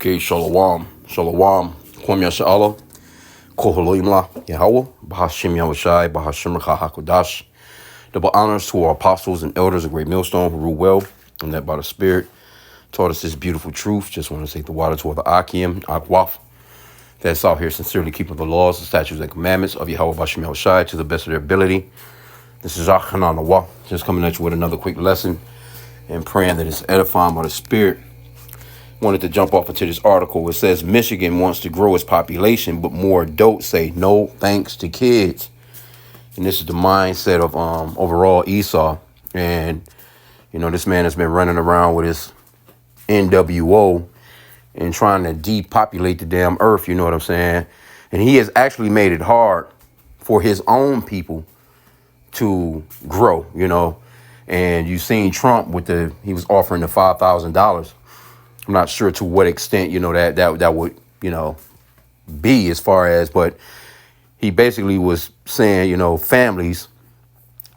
Okay, Shalom. Shalom. Kwam Yasha'Allah. Kohaloimla. Yahweh. Bahashim Yahushai. Bahashim Hakodash. Double honors to our apostles and elders of Great Millstone who rule well and that by the Spirit taught us this beautiful truth. Just want to say the water to the H.I.M, Akwaf, that's out here sincerely keeping the laws, the statutes, and commandments of Yahweh Bahashim Yahushai to the best of their ability. This is Achanan Awah, just coming at you with another quick lesson and praying that it's edifying by the Spirit. Wanted to jump off into this article. It says Michigan wants to grow its population, but more adults say no thanks to kids. And this is the mindset of overall Esau. And, you know, this man has been running around with his NWO and trying to depopulate the damn earth, you know what I'm saying? And he has actually made it hard for his own people to grow, you know. And you've seen Trump with he was offering the $5,000. I'm not sure to what extent, you know, that would, you know, be as far as, but he basically was saying, you know, families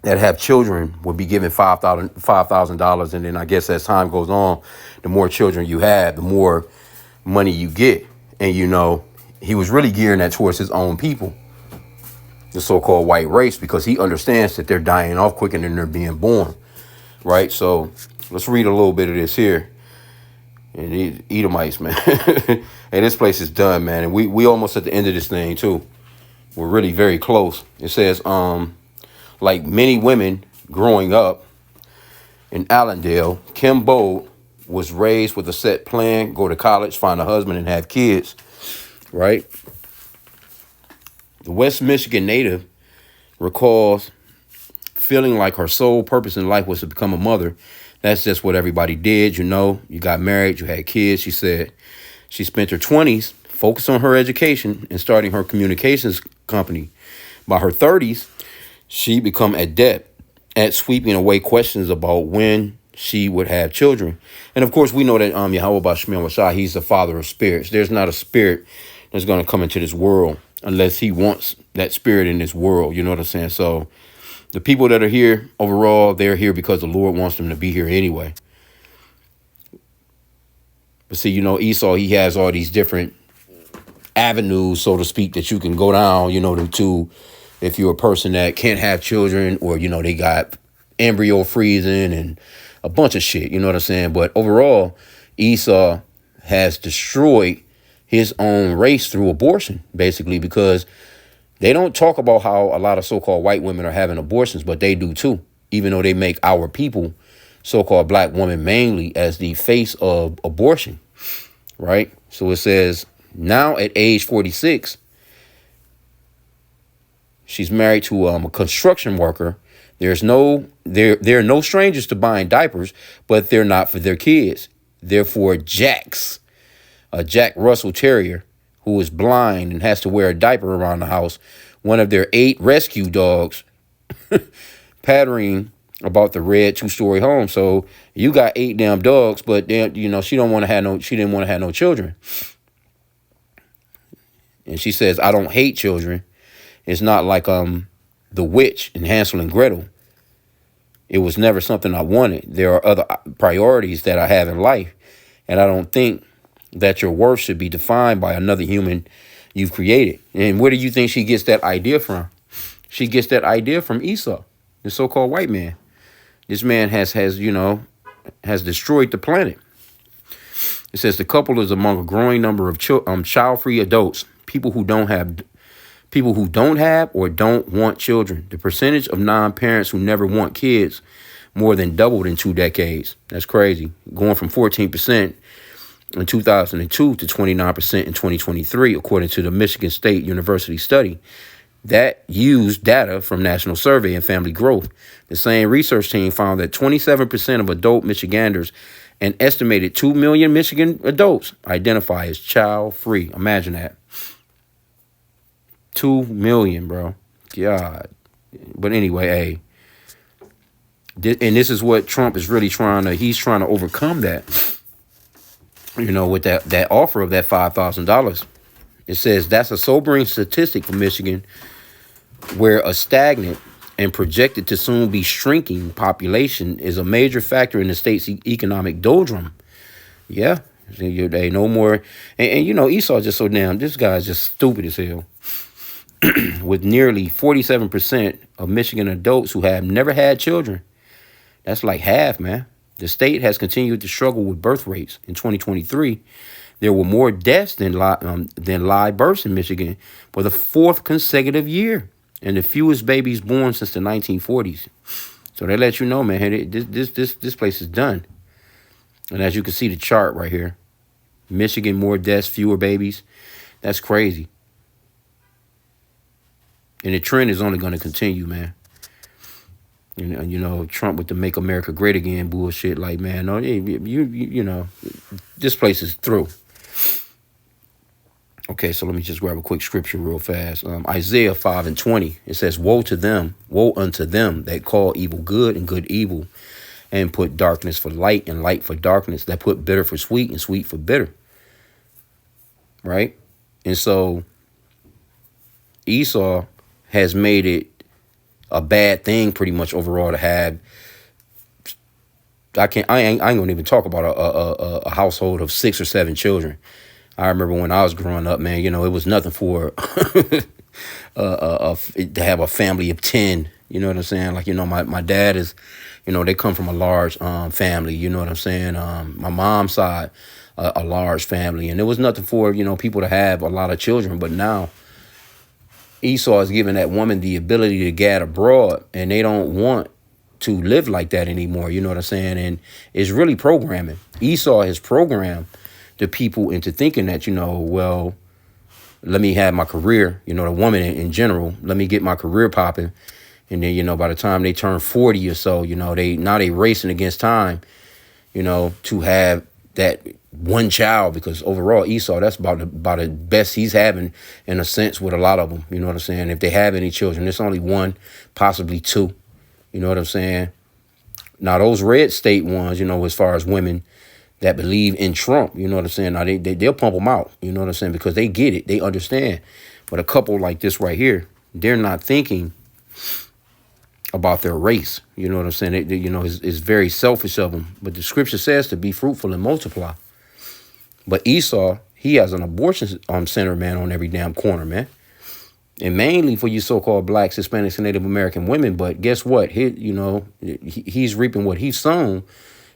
that have children would be given $5,000. And then I guess as time goes on, the more children you have, the more money you get. And, you know, he was really gearing that towards his own people, the so-called white race, because he understands that they're dying off quicker than they're being born. Right. So let's read a little bit of this here. And Edomites, man. And this place is done, man. And we almost at the end of this thing, too. We're really very close. It says, like many women growing up in Allendale, Kim Bold was raised with a set plan, go to college, find a husband, and have kids, right? The West Michigan native recalls feeling like her sole purpose in life was to become a mother. That's just what everybody did, you know. You got married, you had kids. She said she spent her 20s focused on her education and starting her communications company. By her 30s, she become adept at sweeping away questions about when she would have children. And of course, we know that Yahweh Bahashim Yahushai, he's the father of spirits. There's not a spirit that's going to come into this world unless he wants that spirit in this world. You know what I'm saying? So the people that are here, overall, they're here because the Lord wants them to be here anyway. But see, you know, Esau, he has all these different avenues, so to speak, that you can go down, you know, to if you're a person that can't have children, or, you know, they got embryo freezing and a bunch of shit, you know what I'm saying? But overall, Esau has destroyed his own race through abortion, basically, because they don't talk about how a lot of so-called white women are having abortions, but they do too, even though they make our people, so-called black women mainly, as the face of abortion, right? So it says now at age 46, she's married to a construction worker. They're no strangers to buying diapers, but they're not for their kids. They're for Jax, a Jack Russell Terrier, who is blind and has to wear a diaper around the house, one of their 8 rescue dogs, pattering about the red 2-story home. So you got 8 damn dogs, but then, you know, she didn't want to have no children. And she says, I don't hate children. It's not like the witch in Hansel and Gretel. It was never something I wanted. There are other priorities that I have in life, and I don't think that your worth should be defined by another human you've created. And where do you think she gets that idea from? She gets that idea from Esau, the so-called white man. This man has destroyed the planet. It says the couple is among a growing number of child-free adults, people who don't have or don't want children. The percentage of non-parents who never want kids more than doubled in 2 decades. That's crazy. Going from 14% in 2002 to 29% in 2023, according to the Michigan State University study that used data from National Survey and Family Growth. The same research team found that 27% of adult Michiganders, an estimated 2 million Michigan adults, identify as child-free. Imagine that. 2 million, bro. God. But anyway, and this is what Trump is really he's trying to overcome that. You know, with that offer of that $5,000. It says that's a sobering statistic for Michigan, where a stagnant and projected to soon be shrinking population is a major factor in the state's economic doldrum. Yeah, They no more. And Esau just so damn. This guy's just stupid as hell. With nearly 47% of Michigan adults who have never had children. That's like half, man. The state has continued to struggle with birth rates. In 2023, there were more deaths than live births in Michigan for the fourth consecutive year, and the fewest babies born since the 1940s. So they let you know, man, hey, this place is done. And as you can see the chart right here, Michigan, more deaths, fewer babies. That's crazy. And the trend is only going to continue, man. Trump with the "Make America Great Again" bullshit. Like, man, no, this place is through. Okay, so let me just grab a quick scripture real fast. Isaiah 5:20. It says, woe unto them that call evil good and good evil, and put darkness for light and light for darkness, that put bitter for sweet and sweet for bitter. Right? And so Esau has made it a bad thing pretty much overall to have. I ain't gonna even talk about a household of 6 or 7 children. I remember when I was growing up, man, it was nothing for to have a family of 10. You know what I'm saying? Like, my dad is, they come from a large family. You know what I'm saying? My mom's side, a large family. And it was nothing for, people to have a lot of children. But now Esau is giving that woman the ability to gad abroad, and they don't want to live like that anymore. You know what I'm saying? And it's really programming. Esau has programmed the people into thinking that, well, let me have my career, the woman in general, let me get my career popping. And then, by the time they turn 40 or so, they racing against time, to have that one child, because overall Esau, that's about the best he's having in a sense with a lot of them. You know what I'm saying? If they have any children, it's only 1, possibly 2. You know what I'm saying? Now, those red state ones, as far as women that believe in Trump, you know what I'm saying? Now, they'll pump them out, you know what I'm saying? Because they get it. They understand. But a couple like this right here, they're not thinking about their race. You know what I'm saying? It's very selfish of them. But the scripture says to be fruitful and multiply. But Esau, he has an abortion center, man, on every damn corner, man. And mainly for you so-called blacks, Hispanics, and Native American women. But guess what? He's reaping what he's sown.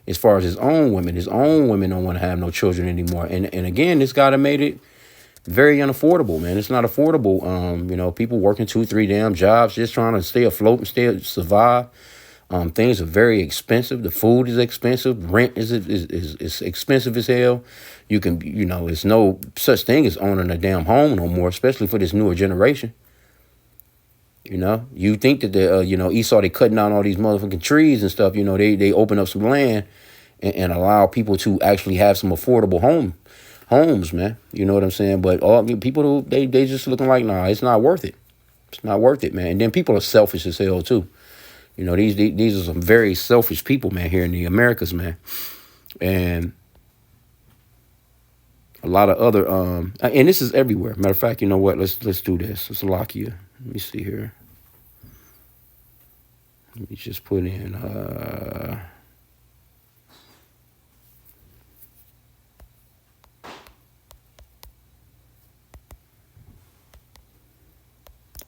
As far as his own women don't want to have no children anymore. And again, this guy made it very unaffordable, man. It's not affordable. People working 2, 3 damn jobs, just trying to stay afloat and survive. Things are very expensive. The food is expensive. Rent is expensive as hell. You can, it's no such thing as owning a damn home no more, especially for this newer generation. You think that Esau, they cutting down all these motherfucking trees and stuff. They open up some land and allow people to actually have some affordable homes, man. You know what I'm saying? But all people, they just looking like, nah, it's not worth it. It's not worth it, man. And then people are selfish as hell too. These are some very selfish people, man, here in the Americas, man. And a lot of other and this is everywhere. Matter of fact, you know what? Let's do this. Let's lock you. Let me see here. Let me just put in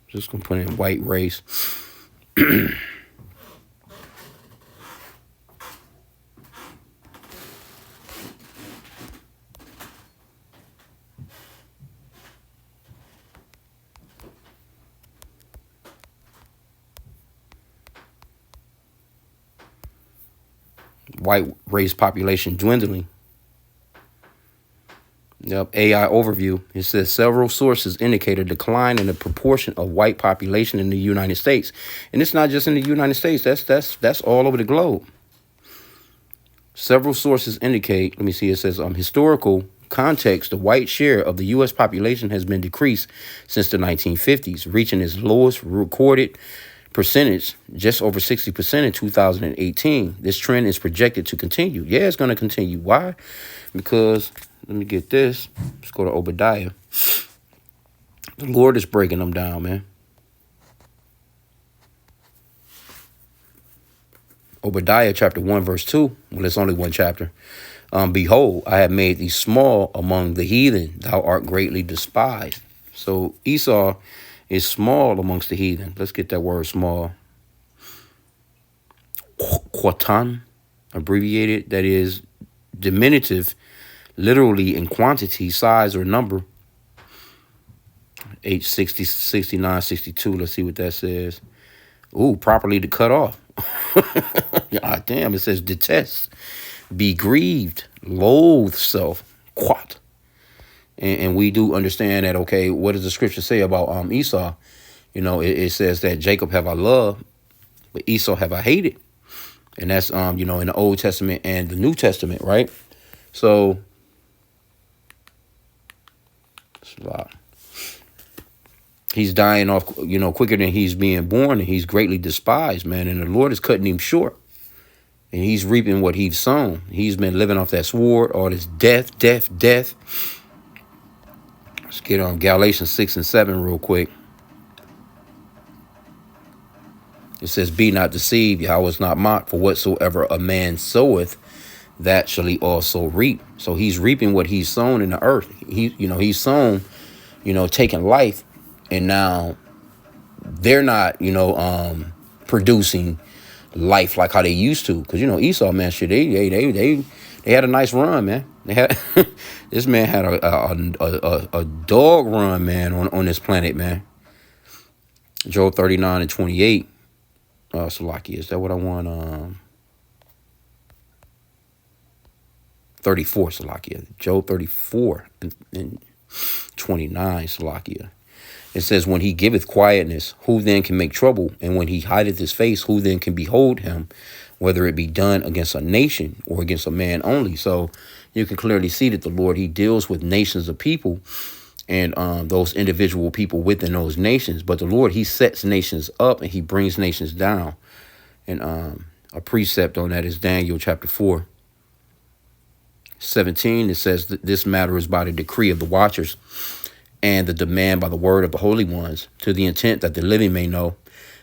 just gonna put in white race. White race population dwindling. Yep, AI overview. It says several sources indicate a decline in the proportion of white population in the United States. And it's not just in the United States. That's all over the globe. Several sources indicate, let me see, it says historical context, the white share of the U.S. population has been decreased since the 1950s, reaching its lowest recorded percentage, just over 60% in 2018. This trend is projected to continue. Yeah, it's going to continue. Why? Because, let me get this. Let's go to Obadiah. The Lord is breaking them down, man. Obadiah chapter 1, verse 2. Well, it's only one chapter. Behold, I have made thee small among the heathen. Thou art greatly despised. So Esau is small amongst the heathen. Let's get that word small. Quatan, abbreviated. That is diminutive, literally in quantity, size, or number. H60, 69, 62. Let's see what that says. Ooh, properly to cut off. God damn, it says detest, be grieved, loathe self, quat. And we do understand that, okay, what does the scripture say about Esau? You know, it says that Jacob have I loved, but Esau have I hated. And that's, you know, in the Old Testament and the New Testament, right? So, it's a lot. He's dying off, you know, quicker than he's being born, and he's greatly despised, man. And the Lord is cutting him short. And he's reaping what he's sown. He's been living off that sword, all this death, death, death. Let's get on Galatians 6 and 7 real quick. It says, be not deceived, Yahweh is not mocked, for whatsoever a man soweth, that shall he also reap. So he's reaping what he's sown in the earth. He's sown, taking life, and now they're not, producing life like how they used to. Because Esau, man, shit, they had a nice run, man. They had this man had a dog run, man, on this planet, man. Job 39 and 28. Salakia, is that what I want? 34, Salakia. Job 34 and 29, Salakia. It says, when he giveth quietness, who then can make trouble? And when he hideth his face, who then can behold him? Whether it be done against a nation or against a man only. So you can clearly see that the Lord, he deals with nations of people and those individual people within those nations. But the Lord, he sets nations up and he brings nations down. And a precept on that is Daniel chapter 4. 17, it says that this matter is by the decree of the watchers and the demand by the word of the holy ones, to the intent that the living may know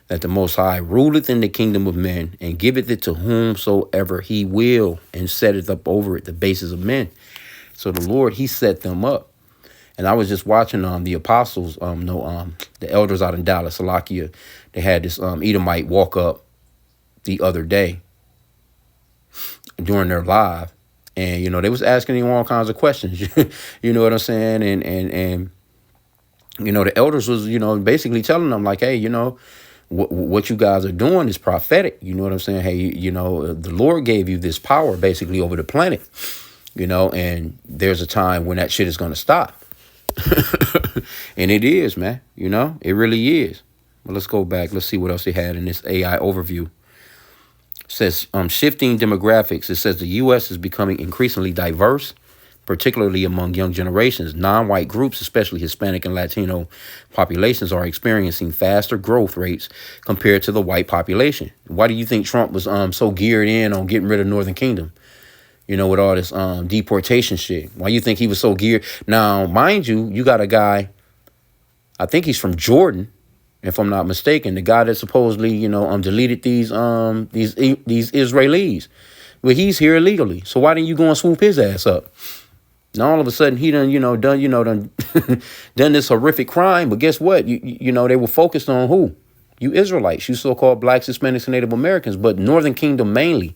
that the Most High ruleth in the kingdom of men and giveth it to whomsoever he will, and setteth up over it the bases of men. So the Lord, he set them up. And I was just watching the apostles, the elders out in Dallas, Salakia. They had this Edomite walk up the other day during their live. And, they was asking him all kinds of questions. You know what I'm saying? And the elders was, basically telling them like, hey, what you guys are doing is prophetic. You know what I'm saying? Hey, the Lord gave you this power basically over the planet, and there's a time when that shit is going to stop. And it is, man. It really is. Well, let's go back. Let's see what else they had in this AI overview. It says shifting demographics. It says the U.S. is becoming increasingly diverse, particularly among young generations. Non-white groups, especially Hispanic and Latino populations, are experiencing faster growth rates compared to the white population. Why do you think Trump was so geared in on getting rid of Northern Kingdom? With all this deportation shit. Why you think he was so geared? Now, mind you, you got a guy, I think he's from Jordan, if I'm not mistaken, the guy that supposedly, deleted these Israelis. But he's here illegally. So why didn't you go and swoop his ass up? Now all of a sudden he done done this horrific crime. But guess what? They were focused on who? You Israelites, you so-called blacks, Hispanics, and Native Americans, but Northern Kingdom mainly.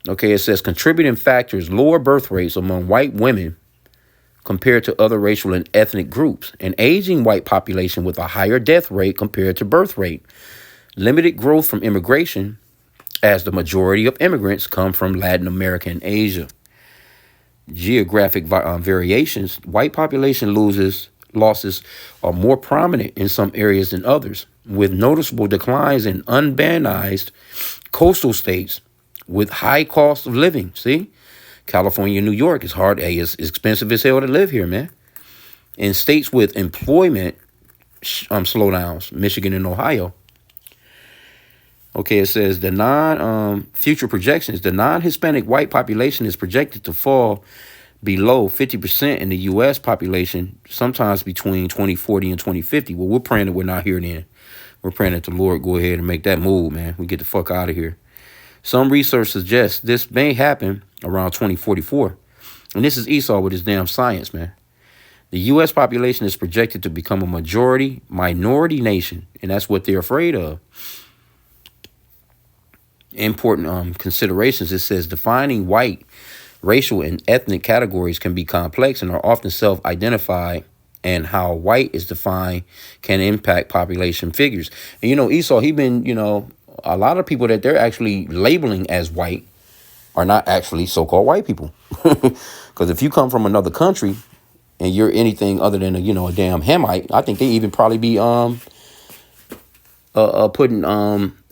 Okay, it says contributing factors, lower birth rates among white women compared to other racial and ethnic groups, an aging white population with a higher death rate compared to birth rate, limited growth from immigration, as the majority of immigrants come from Latin America and Asia. Geographic variations, white population losses are more prominent in some areas than others, with noticeable declines in unurbanized coastal states with high cost of living. See? California, New York is hard. Hey, it's expensive as hell to live here, man. In states with employment slowdowns, Michigan and Ohio. Okay, it says the future projections, the non-Hispanic white population is projected to fall below 50% in the U.S. population, sometimes between 2040 and 2050. Well, we're praying that we're not here then. We're praying that the Lord go ahead and make that move, man. We get the fuck out of here. Some research suggests this may happen around 2044. And this is Esau with his damn science, man. The U.S. population is projected to become a minority nation, and that's what they're afraid of. Important considerations. It says defining white racial and ethnic categories can be complex and are often self-identified, and how white is defined can impact population figures. And, Esau, he been, a lot of people that they're actually labeling as white are not actually so-called white people. Because if you come from another country and you're anything other than a damn Hamite, I think they even probably be putting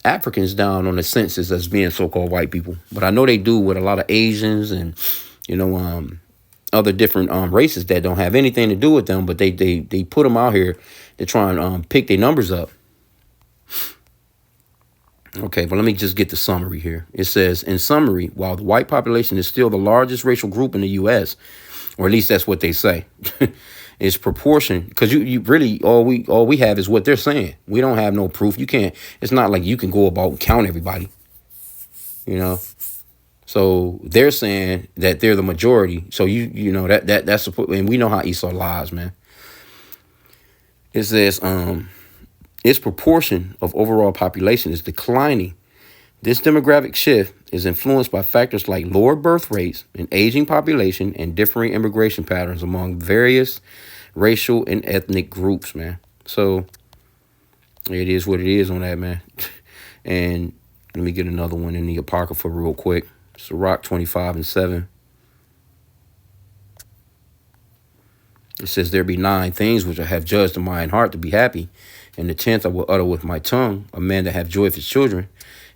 Africans down on the census as being so-called white people. But I know they do with a lot of Asians and other different races that don't have anything to do with them, but they put them out here to try and pick their numbers up. Okay, but let me just get the summary here. It says, in summary, while the white population is still the largest racial group in the U.S., or at least that's what they say, its proportion, because you really, all we have is what they're saying. We don't have no proof. You can't, it's not like you can go about and count everybody, So they're saying that they're the majority. So that's and we know how Esau lies, man. It says, its proportion of overall population is declining. This demographic shift is influenced by factors like lower birth rates, an aging population, and differing immigration patterns among various racial and ethnic groups, man. So it is what it is on that, man. And let me get another one in the Apocrypha real quick. Sirach 25:7. It says, there be 9 things which I have judged in mine heart to be happy, and the 10th I will utter with my tongue, a man that have joy of his children,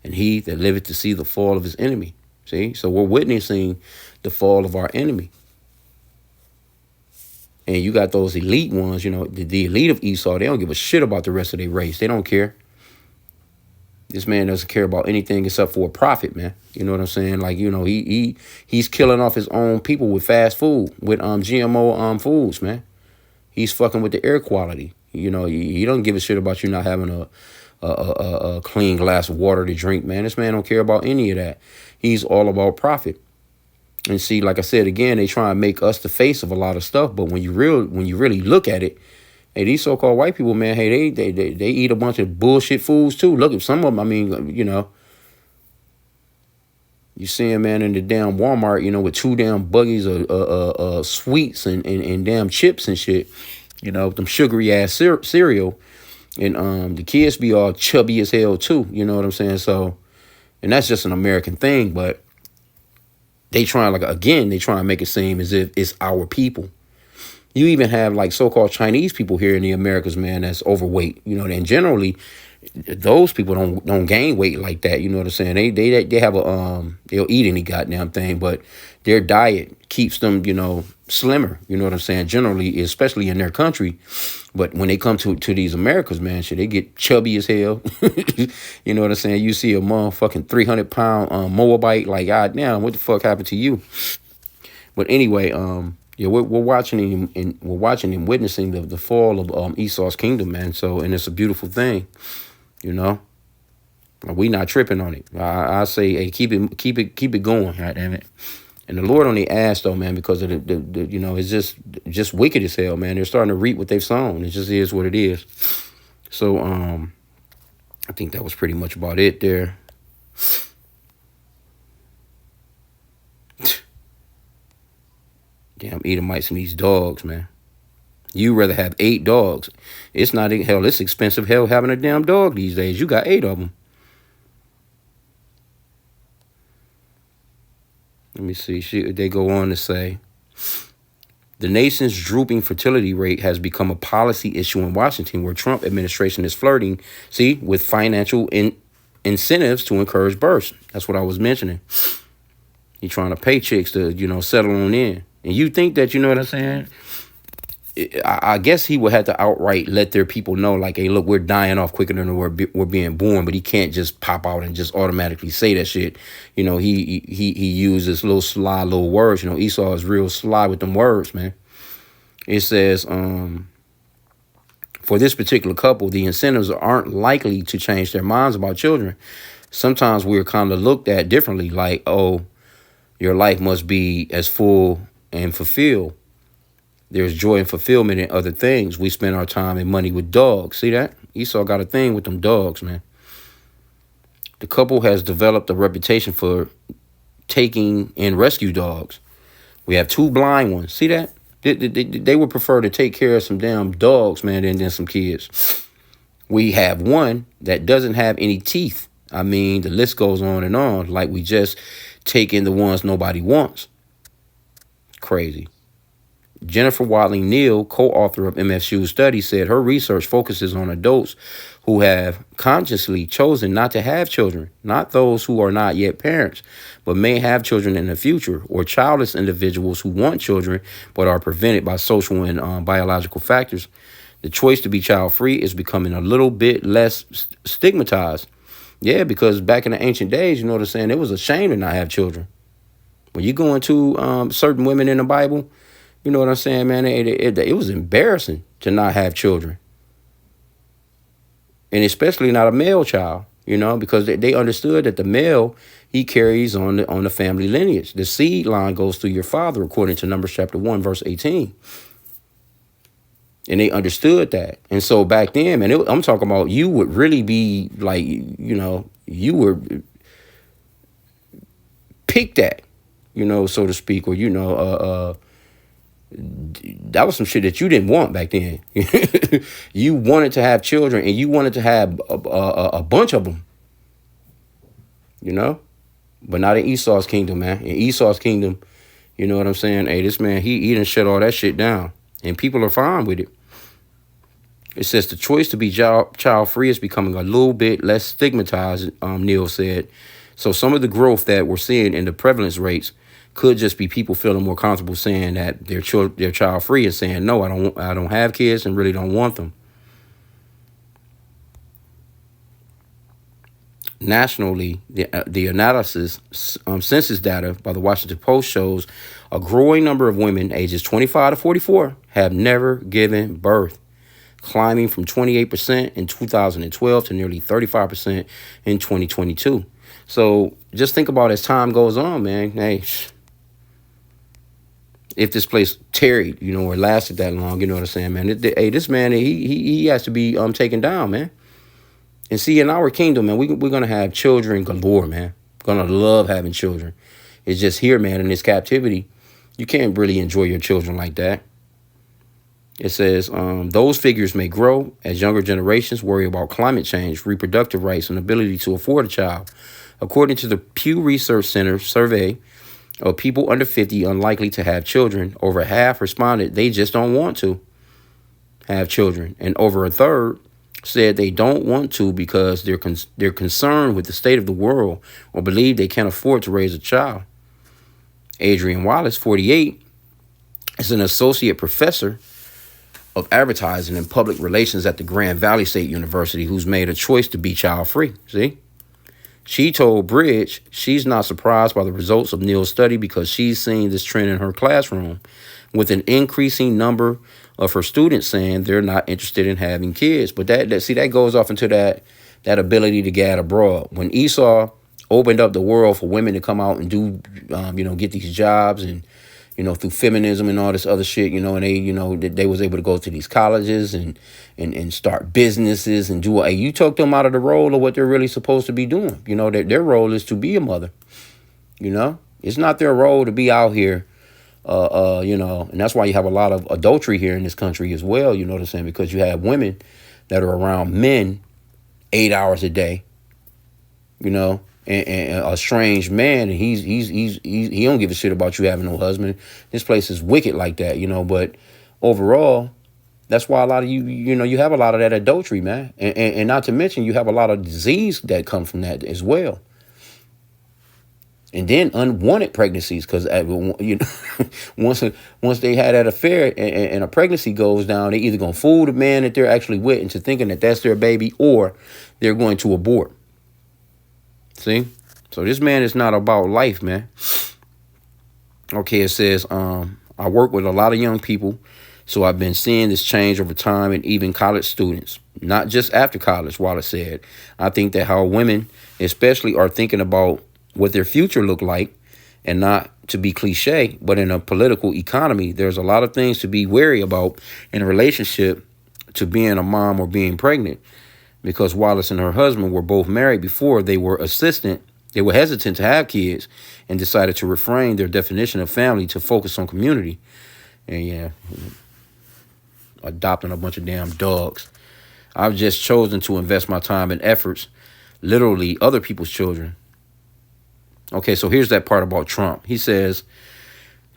and he that liveth to see the fall of his enemy. See? So we're witnessing the fall of our enemy. And you got those elite ones, the elite of Esau, they don't give a shit about the rest of their race. They don't care. This man doesn't care about anything except for a profit, man. You know what I'm saying? Like, he's killing off his own people with fast food, with GMO foods, man. He's fucking with the air quality. He don't give a shit about you not having a clean glass of water to drink, man. This man don't care about any of that. He's all about profit. And see, like I said, again, they try and make us the face of a lot of stuff. But when you really look at it, hey, these so-called white people, man, hey, they eat a bunch of bullshit foods too. Look at some of them. I mean, you see them, man, in the damn Walmart, with 2 damn buggies of sweets and damn chips and shit. Them sugary ass cereal. And the kids be all chubby as hell too. You know what I'm saying? So, and that's just an American thing, but they try and make it seem as if it's our people. You even have like so-called Chinese people here in the Americas, man, that's overweight. And generally those people don't gain weight like that. You know what I'm saying? They have they'll eat any goddamn thing, but their diet keeps them, slimmer. You know what I'm saying? Generally, especially in their country. But when they come to these Americas, man, shit, they get chubby as hell. You know what I'm saying? You see a motherfucking 300-pound Moabite, like, God damn, what the fuck happened to you? But anyway, yeah, we're watching him and witnessing the fall of Esau's kingdom, man. So, and it's a beautiful thing, We not tripping on it. I say, hey, keep it going, right, damn it. And the Lord only asked though, man, because of the it's just wicked as hell, man. They're starting to reap what they've sown. It just is what it is. So I think that was pretty much about it there. Damn Edomites and these dogs, man. You rather have 8 dogs. It's not, hell, it's expensive hell having a damn dog these days. You got 8 of them. Let me see. They go on to say, the nation's drooping fertility rate has become a policy issue in Washington, where Trump administration is flirting, with financial incentives to encourage births. That's what I was mentioning. He's trying to pay chicks to, settle on in. And you think that, you know what I'm saying? I guess he would have to outright let their people know, like, hey, look, we're dying off quicker than we're being born. But he can't just pop out and just automatically say that shit. He uses little sly little words. Esau is real sly with them words, man. It says, for this particular couple, the incentives aren't likely to change their minds about children. sometimes we're kind of looked at differently, like, oh, your life must be as full and fulfilled. There's joy and fulfillment in other things. We spend our time and money with dogs. See that? Esau got a thing with them dogs, man. The couple has developed a reputation for taking in rescue dogs. We have 2 blind ones. See that? They would prefer to take care of some damn dogs, man, than some kids. We have 1 that doesn't have any teeth. I mean, the list goes on and on. Like we just take in the ones nobody wants. Crazy. Jennifer Watling Neal, co-author of MSU's study, said her research focuses on adults who have consciously chosen not to have children, not those who are not yet parents, but may have children in the future, or childless individuals who want children but are prevented by social and biological factors. The choice to be child-free is becoming a little bit less stigmatized. Yeah, because back in the ancient days, you know what I'm saying, it was a shame to not have children. When you go into certain women in the Bible, you know what I'm saying, man? It was embarrassing to not have children. And especially not a male child, you know, because they understood that the male, he carries on the family lineage. The seed line goes through your father, according to Numbers chapter 1, verse 18. And they understood that. And so back then, man, I'm talking about you would really be like, you know, you were picked at, you know, so to speak, or, you know, that was some shit that you didn't want back then. You wanted to have children, and you wanted to have a bunch of them, you know, but not in Esau's kingdom, man. In Esau's kingdom, you know what I'm saying? Hey, this man, he done shut all that shit down, and people are fine with it. It says the choice to be child-free is becoming a little bit less stigmatized, Neil said. So some of the growth that we're seeing in the prevalence rates could just be people feeling more comfortable saying that they're child-free and saying, no, I don't have kids and really don't want them. Nationally, the analysis census data by the Washington Post shows a growing number of women ages 25 to 44 have never given birth, climbing from 28% in 2012 to nearly 35% in 2022. So just think about as time goes on, man. Hey, if this place tarried, you know, or lasted that long, you know what I'm saying, man. Hey, this man, he has to be taken down, man. And see, in our kingdom, man, we're going to have children galore, man. Going to love having children. It's just here, man, in this captivity, you can't really enjoy your children like that. It says those figures may grow as younger generations worry about climate change, reproductive rights, and ability to afford a child. According to the Pew Research Center survey of people under 50 unlikely to have children, over half responded they just don't want to have children. And over a third said they don't want to because they're concerned with the state of the world or believe they can't afford to raise a child. Adrian Wallace, 48, is an associate professor of advertising and public relations at the Grand Valley State University who's made a choice to be child-free. See? She told Bridge she's not surprised by the results of Neil's study because she's seen this trend in her classroom, with an increasing number of her students saying they're not interested in having kids. But that goes off into that ability to gad abroad. When Esau opened up the world for women to come out and do, get these jobs and, through feminism and all this other shit, and they was able to go to these colleges and start businesses and do. You took them out of the role of what they're really supposed to be doing. Their role is to be a mother. It's not their role to be out here. And that's why you have a lot of adultery here in this country as well. You know what I'm saying? Because you have women that are around men 8 hours a day. And a strange man, and he don't give a shit about you having no husband. This place is wicked like that, But overall, that's why a lot of you have a lot of that adultery, man. And not to mention, you have a lot of disease that come from that as well. And then unwanted pregnancies, because once they had that affair and a pregnancy goes down, they either gonna fool the man that they're actually with into thinking that that's their baby, or they're going to abort. See? So this man is not about life, man. Okay, it says, I work with a lot of young people So I've been seeing this change over time, and even college students, not just after college, Wallace said. I think that how women especially are thinking about what their future look like, and not to be cliche, but in a political economy, there's a lot of things to be wary about in a relationship to being a mom or being pregnant. Because Wallace and her husband were both married before they were hesitant to have kids and decided to reframe their definition of family to focus on community. And yeah, adopting a bunch of damn dogs. I've just chosen to invest my time and efforts, literally other people's children. Okay, so here's that part about Trump. He says,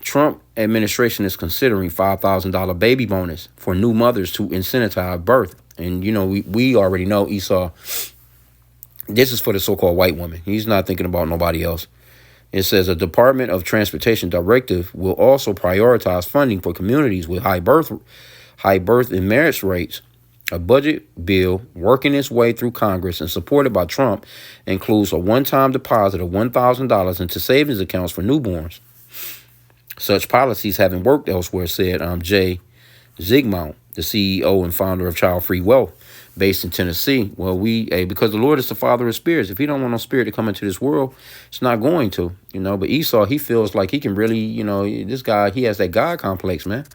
Trump administration is considering $5,000 baby bonus for new mothers to incentivize birth. And, we already know Esau, this is for the so-called white woman. He's not thinking about nobody else. It says a Department of Transportation directive will also prioritize funding for communities with high birth and marriage rates. A budget bill working its way through Congress and supported by Trump includes a one-time deposit of $1,000 into savings accounts for newborns. Such policies haven't worked elsewhere, said Jay Zygmunt, the CEO and founder of Child Free Wealth, based in Tennessee. Well, because the Lord is the Father of spirits. If he don't want no spirit to come into this world, it's not going to, But Esau, he feels like he can really, this guy, he has that God complex, man.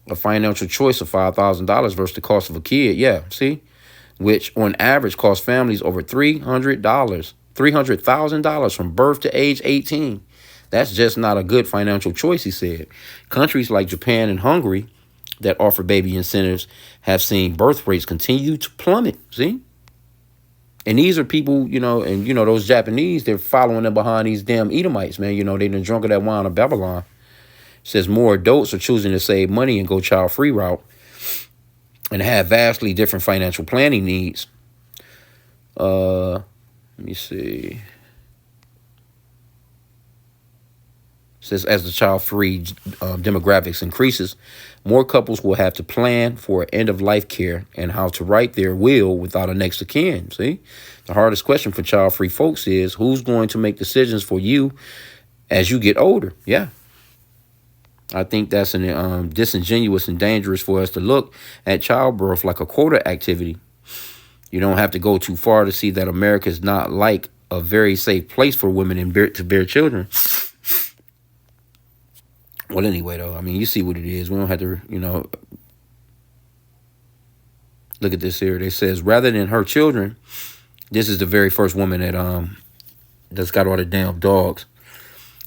A financial choice of $5,000 versus the cost of a kid. Yeah, see? Which on average costs families over $300,000 from birth to age 18. That's just not a good financial choice, he said. Countries like Japan and Hungary that offer baby incentives have seen birth rates continue to plummet. See? And these are people, those Japanese, they're following them behind these damn Edomites, man. They done drunk of that wine of Babylon. It says more adults are choosing to save money and go child-free route and have vastly different financial planning needs. Let me see. It says as the child-free demographics increases, more couples will have to plan for end-of-life care and how to write their will without a next of kin. See, the hardest question for child-free folks is who's going to make decisions for you as you get older. Yeah. I think that's disingenuous and dangerous for us to look at childbirth like a quota activity. You don't have to go too far to see that America is not like a very safe place for women to bear children. Well, anyway, though, you see what it is. We don't have to, look at this here. It says rather than her children, this is the very first woman that's got all the damn dogs.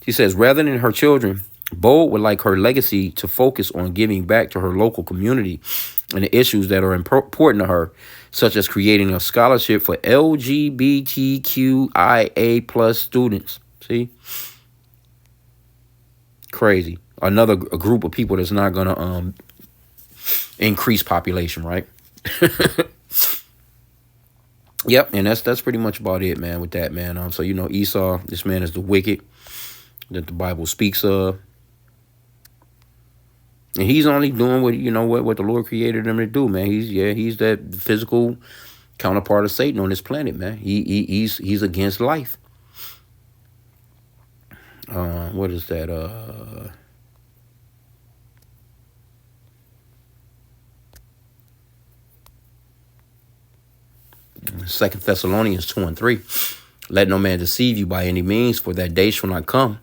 She says rather than her children, Bold would like her legacy to focus on giving back to her local community and the issues that are important to her, such as creating a scholarship for LGBTQIA plus students. See? Crazy. A group of people that's not going to increase population, right? Yep, and that's pretty much about it, man, with that, man. So, Esau, this man is the wicked that the Bible speaks of. And he's only doing what the Lord created him to do, man. He's that physical counterpart of Satan on this planet, man. He's against life. What is that? 2 Thessalonians 2:3. Let no man deceive you by any means, for that day shall not come,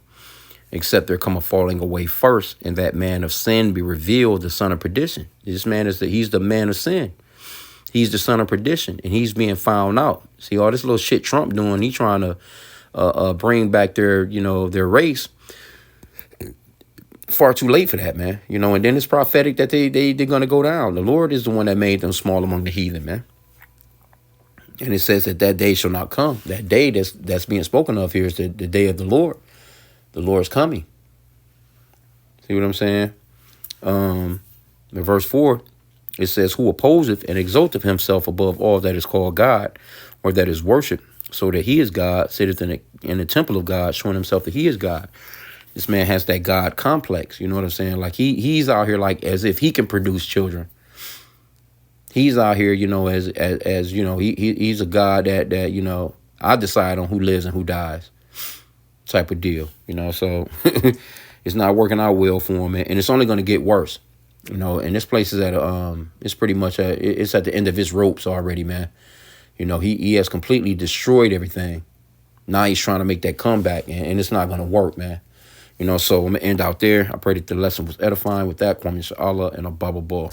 except there come a falling away first, and that man of sin be revealed, the son of perdition. This man he's the man of sin. He's the son of perdition, and he's being found out. See, all this little shit Trump doing, he trying to bring back their race. Far too late for that, man. And then it's prophetic that they're going to go down. The Lord is the one that made them small among the heathen, man. And it says that day shall not come. That day that's being spoken of here is the day of the Lord. The Lord's coming. See what I'm saying? In verse 4, it says, who opposeth and exalteth himself above all that is called God, or that is worshipped, so that he is God, sitteth in the temple of God, showing himself that he is God. This man has that God complex. You know what I'm saying? Like he's out here like as if he can produce children. He's out here, as he's a God that I decide on who lives and who dies, type of deal. So it's not working out well for him, and it's only going to get worse. You know, and this place is it's pretty much it's at the end of his ropes already, man. You know, he has completely destroyed everything. Now he's trying to make that comeback, and it's not going to work, man. You know, so I'm going to end out there. I pray that the lesson was edifying with that. Kwame Inshallah, and a Baba Ball.